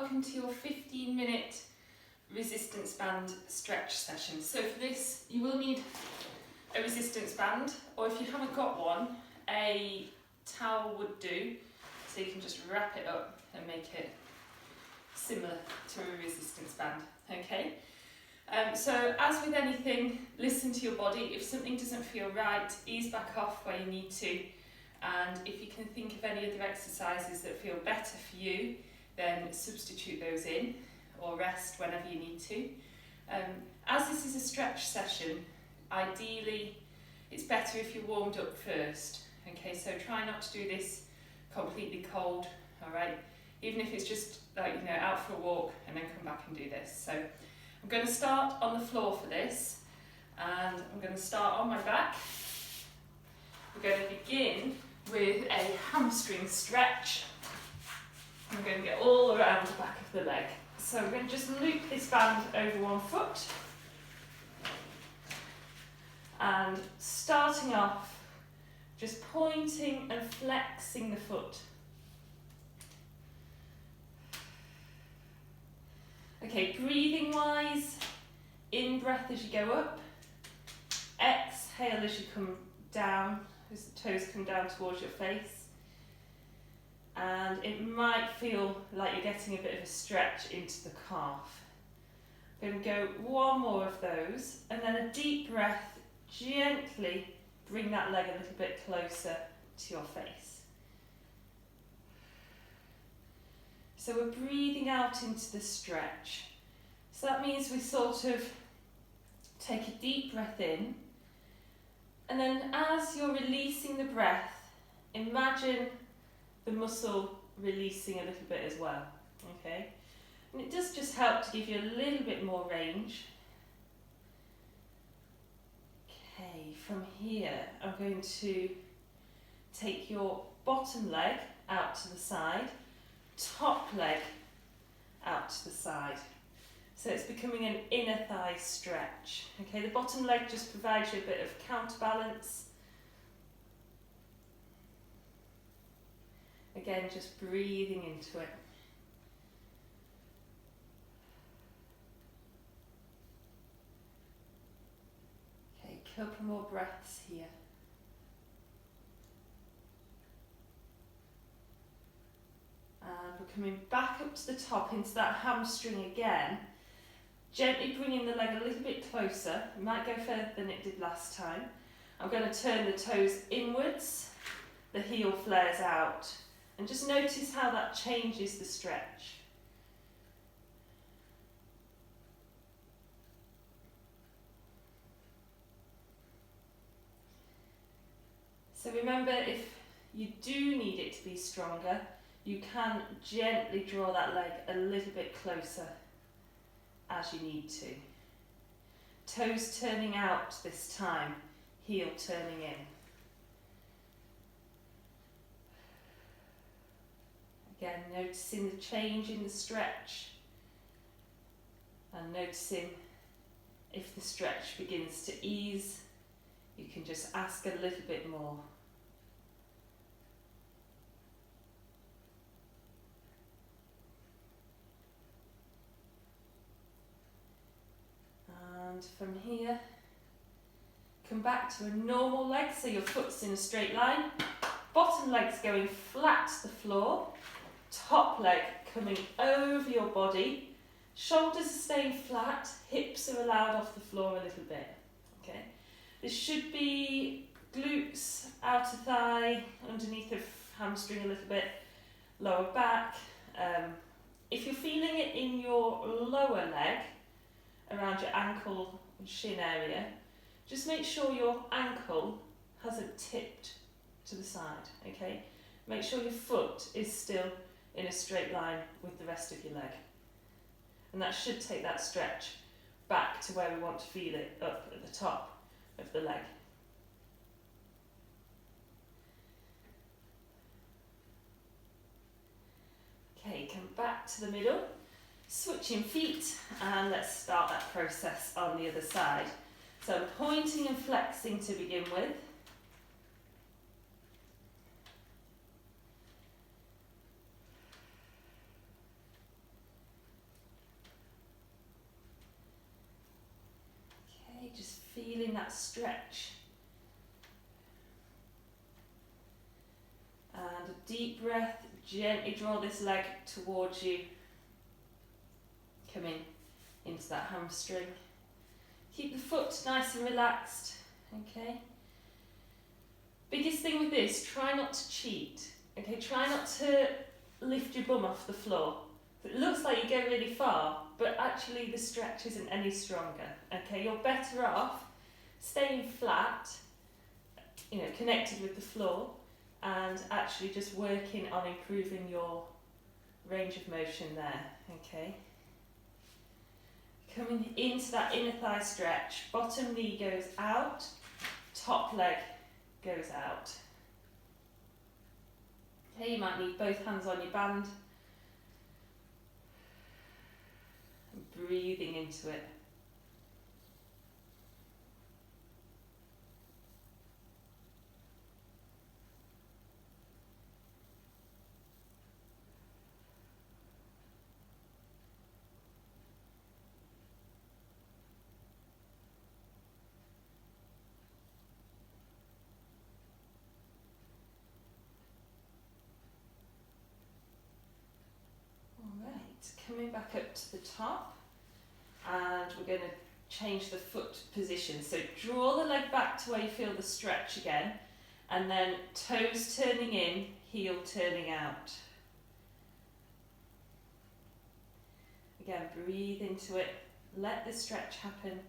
welcome to your 15-minute resistance band stretch session. So for this you will need a resistance band, or if you haven't got one, a towel would do, so you can just wrap it up and make it similar to a resistance band. Okay, so as with anything, listen to your body. If something doesn't feel right, ease back off where you need to, and if you can think of any other exercises that feel better for you, then substitute those in, or rest whenever you need to. As this is a stretch session, ideally it's better if you're warmed up first. Okay, so try not to do this completely cold, all right? Even if it's just like, out for a walk and then come back and do this. So I'm going to start on the floor for this, and I'm going to start on my back. We're going to begin with a hamstring stretch. I'm going to get all around the back of the leg. So we're going to just loop this band over one foot. And starting off, just pointing and flexing the foot. Okay, breathing wise, in breath as you go up, exhale as you come down, as the toes come down towards your face. And it might feel like you're getting a bit of a stretch into the calf. We're going to go one more of those, and then a deep breath, gently bring that leg a little bit closer to your face. So we're breathing out into the stretch. So that means we sort of take a deep breath in, and then as you're releasing the breath, imagine the muscle releasing a little bit as well, okay? And it does just help to give you a little bit more range. Okay, from here, I'm going to take your bottom leg out to the side, top leg out to the side. So it's becoming an inner thigh stretch. Okay, the bottom leg just provides you a bit of counterbalance. Again, just breathing into it. Okay, a couple more breaths here. And we're coming back up to the top into that hamstring again. Gently bringing the leg a little bit closer. It might go further than it did last time. I'm going to turn the toes inwards. The heel flares out. And just notice how that changes the stretch. So remember, if you do need it to be stronger, you can gently draw that leg a little bit closer as you need to. Toes turning out this time, heel turning in. Again, noticing the change in the stretch, and noticing if the stretch begins to ease, you can just ask a little bit more. And from here, come back to a normal leg, so your foot's in a straight line, bottom leg's going flat to the floor, top leg coming over your body, shoulders are staying flat, hips are allowed off the floor a little bit. Okay, this should be glutes, outer thigh, underneath of hamstring a little bit, lower back. If you're feeling it in your lower leg, around your ankle and shin area, just make sure your ankle hasn't tipped to the side, okay? Make sure your foot is still in a straight line with the rest of your leg. And that should take that stretch back to where we want to feel it, up at the top of the leg. Okay, come back to the middle, switching feet, and let's start that process on the other side. So I'm pointing and flexing to begin with. feeling that stretch. And a deep breath, gently draw this leg towards you, coming into that hamstring. Keep the foot nice and relaxed, okay? Biggest thing with this, try not to cheat, okay? Try not to lift your bum off the floor. It looks like you go really far, but actually the stretch isn't any stronger, okay? You're better off staying flat, you know, connected with the floor, and actually just working on improving your range of motion there, okay? Coming into that inner thigh stretch, bottom knee goes out, top leg goes out. Okay, you might need both hands on your band. And breathing into it. Coming back up to the top, and we're going to change the foot position. So draw the leg back to where you feel the stretch again, and then toes turning in, heel turning out. Again, breathe into it, let the stretch happen.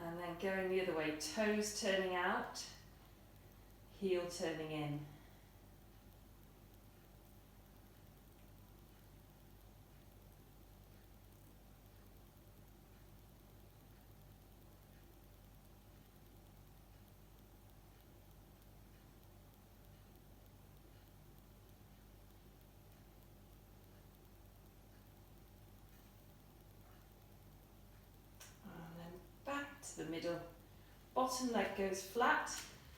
And then going the other way, toes turning out, heel turning in. The middle, bottom leg goes flat,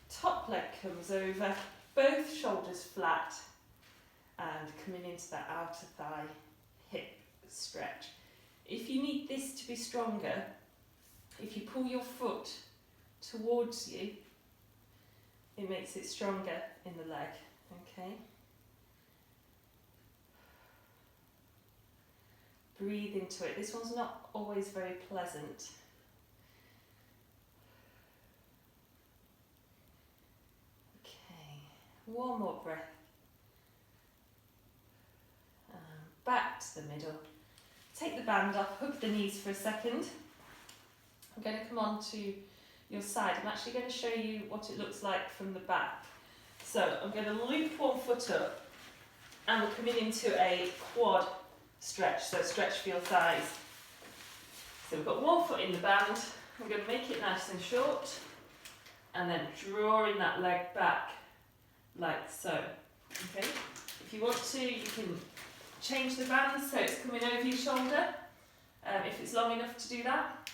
top leg comes over, both shoulders flat, and coming into that outer thigh hip stretch. If you need this to be stronger, if you pull your foot towards you, it makes it stronger in the leg, okay? Breathe into it. This one's not always very pleasant. One more breath. Back to the middle. Take the band off, hug the knees for a second. I'm going to come on to your side. I'm actually going to show you what it looks like from the back. So I'm going to loop one foot up, and we're coming into a quad stretch, so stretch for your thighs. So we've got one foot in the band. I'm going to make it nice and short, and then drawing that leg back like so, okay? If you want to, you can change the band so it's coming over your shoulder, if it's long enough to do that.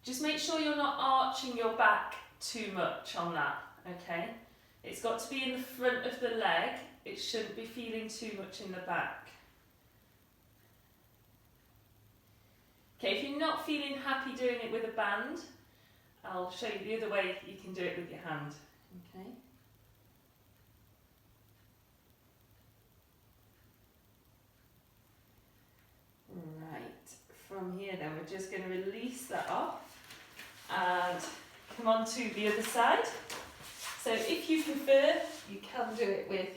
Just make sure you're not arching your back too much on that, okay? It's got to be in the front of the leg, it shouldn't be feeling too much in the back. Okay, if you're not feeling happy doing it with a band, I'll show you the other way you can do it with your hand, okay? Right, from here then we're just going to release that off and come on to the other side. So if you prefer, you can do it with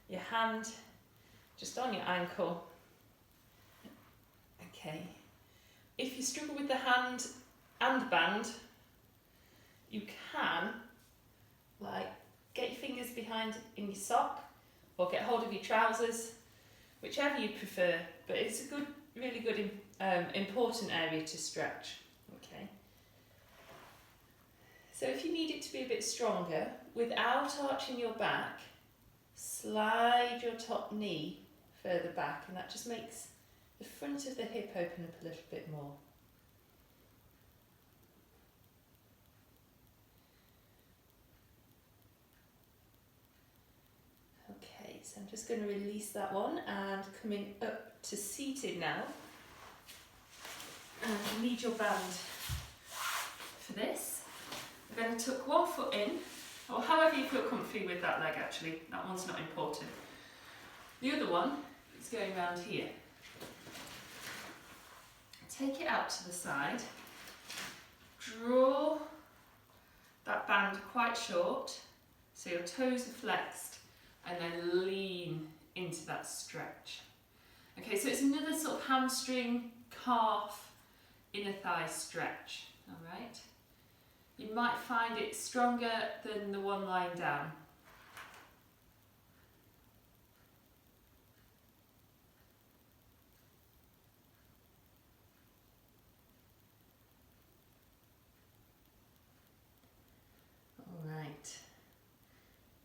your hand just on your ankle. Okay. If you struggle with the hand and the band, you can get your fingers behind in your sock or get hold of your trousers, whichever you prefer, but it's a good, really good, important area to stretch. Okay. So if you need it to be a bit stronger, without arching your back, slide your top knee further back, and that just makes the front of the hip open up a little bit more. Okay, so I'm just going to release that one and coming up to seated now. And you need your band for this. We're going to tuck one foot in, or however you feel comfy with that leg actually, that one's not important. The other one is going around here. Take it out to the side, draw that band quite short so your toes are flexed, and then lean into that stretch. Okay, so it's another sort of hamstring, calf, inner thigh stretch, all right? You might find it stronger than the one lying down. All right,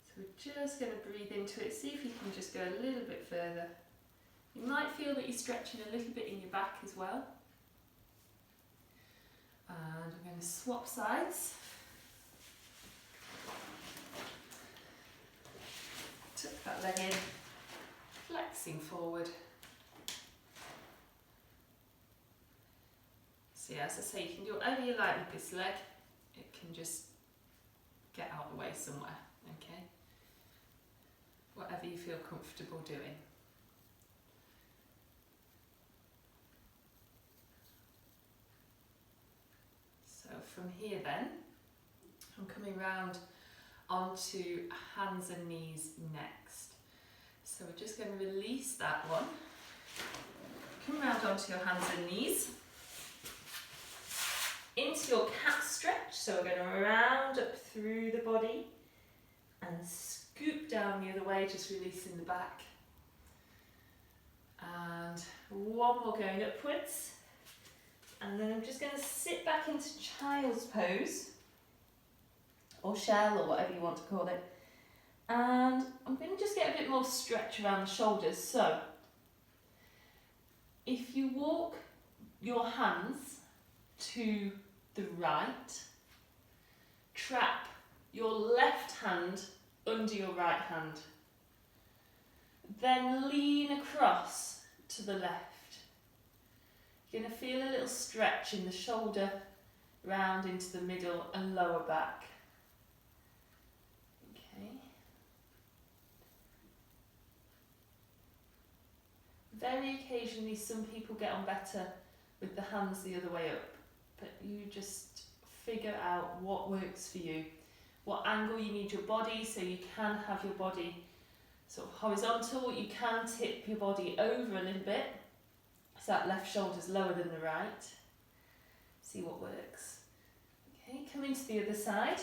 so we're just going to breathe into it, see if you can just go a little bit further. You might feel that you're stretching a little bit in your back as well. And I'm going to swap sides. Tuck that leg in, flexing forward. So yeah, as I say, you can do whatever you like with this leg. It can just get out of the way somewhere, okay? Whatever you feel comfortable doing. So from here then, I'm coming round onto hands and knees next. So we're just going to release that one. Come round onto your hands and knees. Into your cat stretch, so we're going to round up through the body and scoop down the other way, just releasing the back. And one more going upwards. And then I'm just going to sit back into child's pose, or shell, or whatever you want to call it. And I'm going to just get a bit more stretch around the shoulders. So, if you walk your hands to the right, trap your left hand under your right hand. Then lean across to the left. You're going to feel a little stretch in the shoulder, round into the middle and lower back. Okay. Very occasionally some people get on better with the hands the other way up, but you just figure out what works for you, what angle you need your body, so you can have your body sort of horizontal. You can tip your body over a little bit, so that left shoulder's lower than the right. See what works. Okay, come into the other side.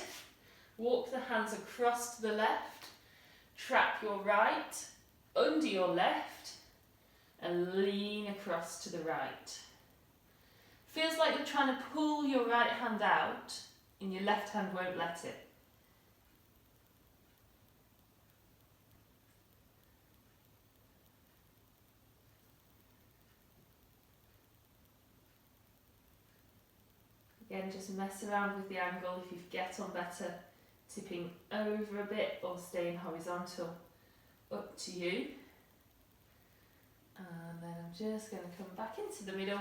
Walk the hands across to the left. Trap your right under your left and lean across to the right. Feels like you're trying to pull your right hand out and your left hand won't let it. Again, just mess around with the angle if you get on better, tipping over a bit or staying horizontal, up to you. And then I'm just going to come back into the middle.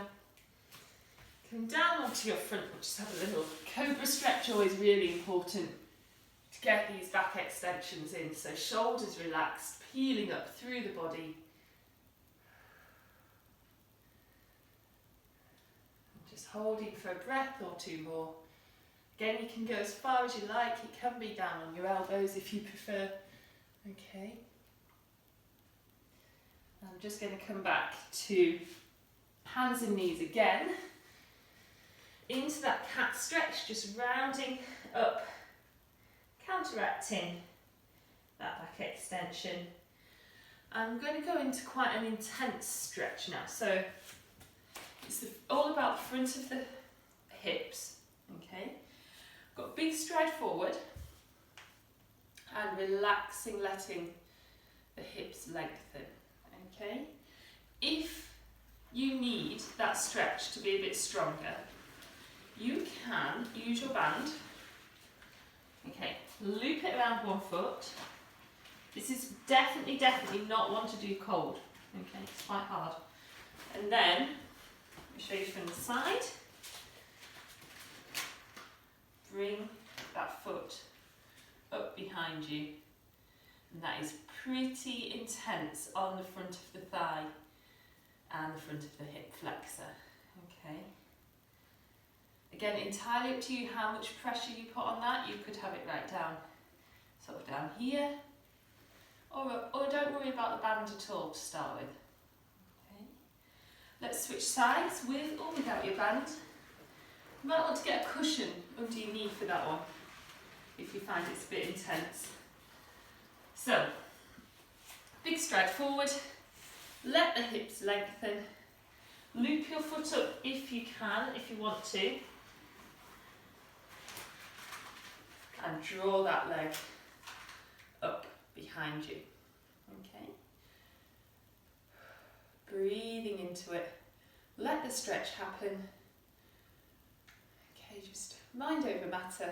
Come down onto your front, we'll just have a little cobra stretch, always really important to get these back extensions in. So shoulders relaxed, peeling up through the body. Just holding for a breath or two more. Again, you can go as far as you like. It can be down on your elbows if you prefer. Okay. I'm just going to come back to hands and knees again. Into that cat stretch, just rounding up, counteracting that back extension. I'm going to go into quite an intense stretch now. So it's all about the front of the hips, okay? Got a big stride forward and relaxing, letting the hips lengthen, okay? If you need that stretch to be a bit stronger, you can use your band. Okay, loop it around one foot. This is definitely not one to do cold. Okay, it's quite hard. And then, let me show you from the side. Bring that foot up behind you. And that is pretty intense on the front of the thigh and the front of the hip flexor. Okay. Again, entirely up to you how much pressure you put on that. You could have it right down, sort of down here. Or don't worry about the band at all to start with. Okay. Let's switch sides with or without your band. You might want to get a cushion under your knee for that one, if you find it's a bit intense. So, big stride forward, let the hips lengthen, loop your foot up if you can, if you want to, and draw that leg up behind you. Okay. Breathing into it, let the stretch happen. Okay, just mind over matter,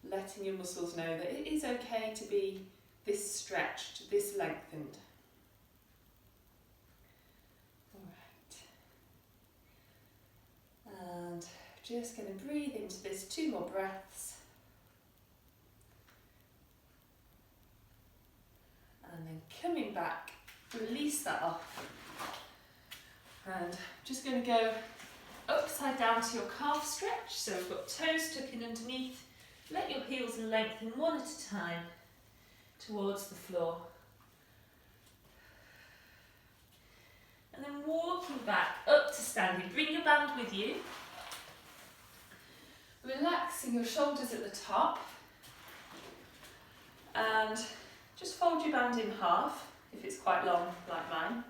letting your muscles know that it is okay to be this stretched, this lengthened. Alright. And just going to breathe into this 2 more breaths. And then coming back, release that off. And just going to go upside down to your calf stretch. So we've got toes tucking underneath. Let your heels lengthen one at a time towards the floor. And then walking back up to standing. Bring your band with you. Relaxing your shoulders at the top. And just fold your band in half if it's quite long like mine.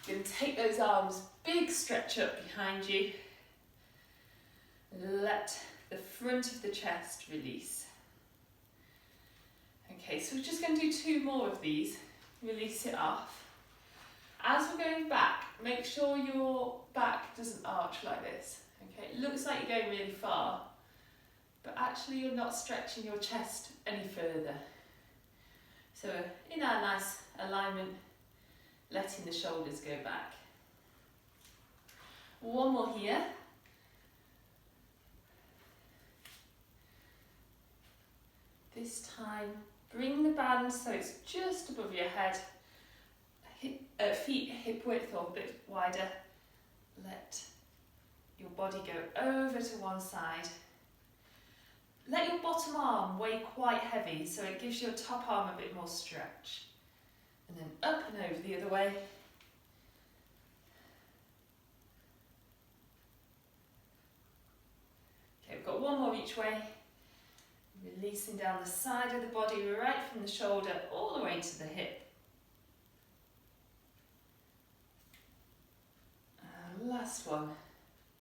You're going to take those arms, big stretch up behind you. Let the front of the chest release. Okay, so we're just going to do 2 more of these. Release it off. As we're going back, make sure your back doesn't arch like this. Okay, it looks like you're going really far, but actually you're not stretching your chest any further. So in our nice alignment, letting the shoulders go back. One more here. This time, bring the band so it's just above your head, feet hip width or a bit wider. Let your body go over to one side. Let your bottom arm weigh quite heavy so it gives your top arm a bit more stretch. And then up and over the other way. Okay, we've got one more each way. Releasing down the side of the body, right from the shoulder all the way to the hip. And last one.